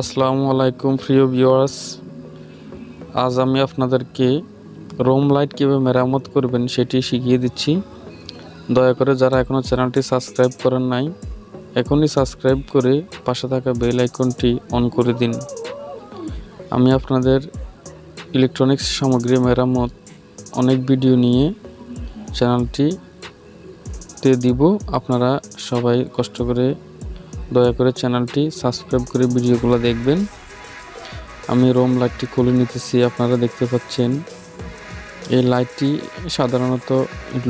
আসসালামু আলাইকুম প্রিয় ভিউয়ার্স। আজ আমি আপনাদেরকে রুম লাইট কীভাবে মেরামত করবেন সেটি শিখিয়ে দিচ্ছি। দয়া করে যারা এখনও চ্যানেলটি সাবস্ক্রাইব করেন নাই, এখনই সাবস্ক্রাইব করে পাশে থাকা বেল আইকনটি অন করে দিন। আমি আপনাদের ইলেকট্রনিক্স সামগ্রী মেরামত অনেক ভিডিও নিয়ে চ্যানেলটিতে দিব। আপনারা সবাই কষ্ট করে দয়া করে চ্যানেলটি সাবস্ক্রাইব করে ভিডিওগুলো দেখবেন। আমি রুম লাইটটি খুলে নিতেছি। আপনারা দেখতে পাচ্ছেন এই লাইটটি সাধারণত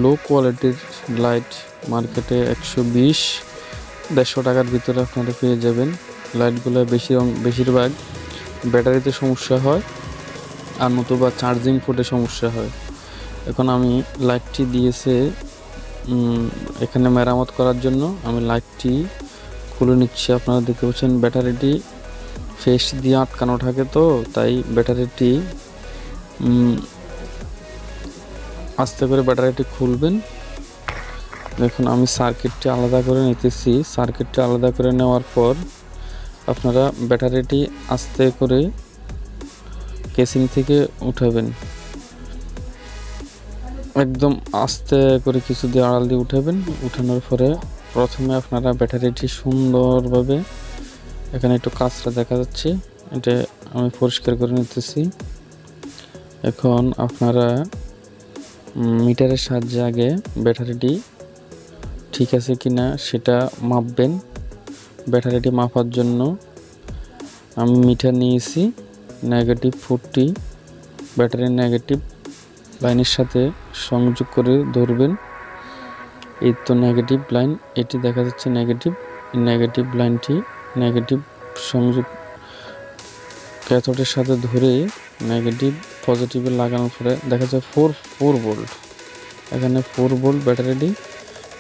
লো কোয়ালিটির লাইট, মার্কেটে 120-150 টাকার ভিতরে আপনারা পেয়ে যাবেন। লাইটগুলো বেশিরভাগ ব্যাটারিতে সমস্যা হয় আর নতুবা চার্জিং পোর্টে সমস্যা হয়। এখন আমি লাইটটি দিয়েছে এখানে মেরামত করার জন্য। আমি লাইটটি খুলে নিচ্ছি। আপনারা দেখতে পাচ্ছেন ব্যাটারিটি ফেস দিয়ে আটকানো থাকে, তো তাই ব্যাটারিটি আস্তে করে ব্যাটারিটি খুলবেন। দেখুন আমি সার্কিটটি আলাদা করে নিতেছি। সার্কিটটি আলাদা করে নেওয়ার পর আপনারা ব্যাটারিটি আস্তে করে কেসিং থেকে উঠাবেন। একদম আস্তে করে কিছু দিয়ে আড়াল দিয়ে উঠাবেন। উঠানোর পরে প্রথমে আপনারা ব্যাটারিটি সুন্দরভাবে, এখানে একটু কাঁচরা দেখা যাচ্ছে, এটা আমি পরিষ্কার করে নিতেছি। এখন আপনারা মিটারের সাহায্যে আগে ব্যাটারিটি ঠিক আছে কিনা সেটা মাপবেন। ব্যাটারিটি মাপার জন্য আমি মিটার নিয়েছি। -40 ব্যাটারির নেগেটিভ লাইনের সাথে সংযোগ করে ধরবেন। এই তো নেগেটিভ লাইন, এটি দেখা যাচ্ছে নেগেটিভ লাইনটি নেগেটিভ সংযোগ ক্যাথোডের সাথে ধরে নেগেটিভ পজিটিভে লাগানোর পরে দেখা যায় 4 ভোল্ট। এখানে 4 ভোল্ট ব্যাটারিটি,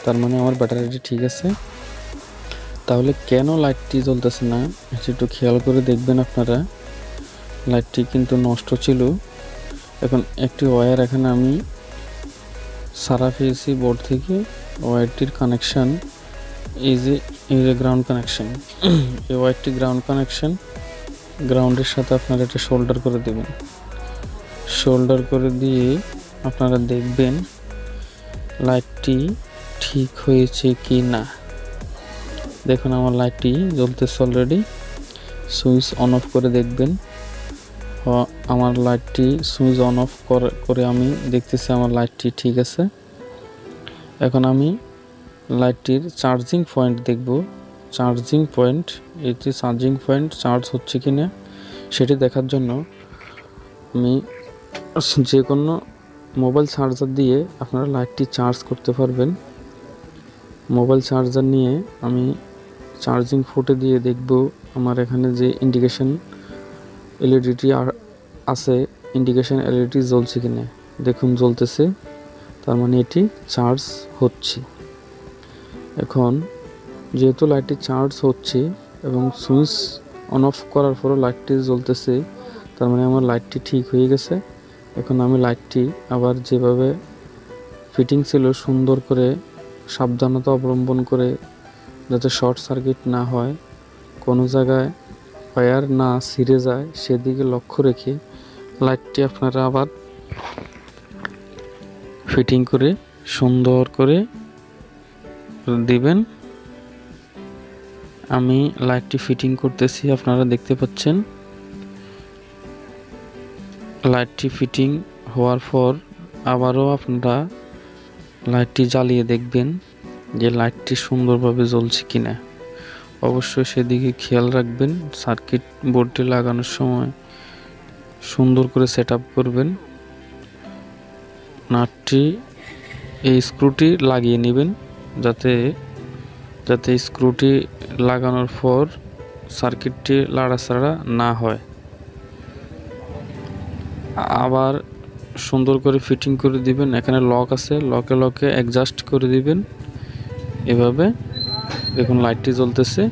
তার মানে আমার ব্যাটারিটি ঠিক আছে। তাহলে কেন লাইটটি জ্বলতেছে না এটা একটু খেয়াল করে দেখবেন আপনারা। লাইটটি কিন্তু নষ্ট ছিল। এখন একটি ওয়্যার এখানে আমি সারা পেয়েছি বোর্ড থেকে। ওয়্যারটির কানেকশান এই যে গ্রাউন্ড কানেকশান। এই ওয়্যারটি গ্রাউন্ড কানেকশান। গ্রাউন্ডের সাথে আপনারা এটা শোল্ডার করে দেবেন। শোল্ডার করে দিয়ে আপনারা দেখবেন লাইটটি ঠিক হয়েছে কি না। দেখুন আমার লাইটটি জ্বলতেছে অলরেডি। সুইচ অন অফ করে দেখবেন। আমার লাইটটি সুইচ অন অফ করে আমি দেখতেছি আমার লাইটটি ঠিক আছে। এখন আমি লাইটটির চার্জিং পয়েন্ট দেখব। চার্জিং পয়েন্ট, এটি চার্জিং পয়েন্ট চার্জ হচ্ছে কি না সেটি দেখার জন্য আমি যে কোনো মোবাইল চার্জার দিয়ে আপনারা লাইটটি চার্জ করতে পারবেন। মোবাইল চার্জার নিয়ে আমি চার্জিং পোর্টে দিয়ে দেখব আমার এখানে যে ইন্ডিকেশন এলইডিটি আছে, ইন্ডিকেশন এলইডি জ্বলছে কিনা। দেখুন জ্বলতেছে, তার মানে এটি চার্জ হচ্ছে। এখন যেহেতু লাইটটি চার্জ হচ্ছে এবং সুইচ অন অফ করার পরও লাইটটি জ্বলতেছে, তার মানে আমার লাইটটি ঠিক হয়ে গেছে। এখন আমি লাইটটি আবার যেভাবে ফিটিং ছিল সুন্দর করে সাবধানতা অবলম্বন করে, যাতে শর্ট সার্কিট না হয়, কোনো জায়গায় ওয়্যার না ছিঁড়ে যায় সেদিকে লক্ষ্য রেখে লাইটটি আপনারা আবার ফিটিং করে সুন্দর করে দিবেন। আমি লাইটটি ফিটিং করতেছি, আপনারা দেখতে পাচ্ছেন। লাইটটি ফিটিং হওয়ার পর আবারও আপনারা লাইটটি জ্বালিয়ে দেখবেন যে লাইটটি সুন্দরভাবে জ্বলছে কিনা। অবশ্যই সেদিকে খেয়াল রাখবেন। সার্কিট বোর্ডটি লাগানোর সময় সুন্দর করে সেট আপ করবেন। নাটটি এই স্ক্রুটি লাগিয়ে নেবেন যাতে স্ক্রুটি লাগানোর পর সার্কিটটি লাড়াচাড়া না হয়। আবার সুন্দর করে ফিটিং করে দিবেন। এখানে লক আছে, লকে অ্যাডজাস্ট করে দিবেন এভাবে। দেখুন লাইটটি জ্বলতেছে।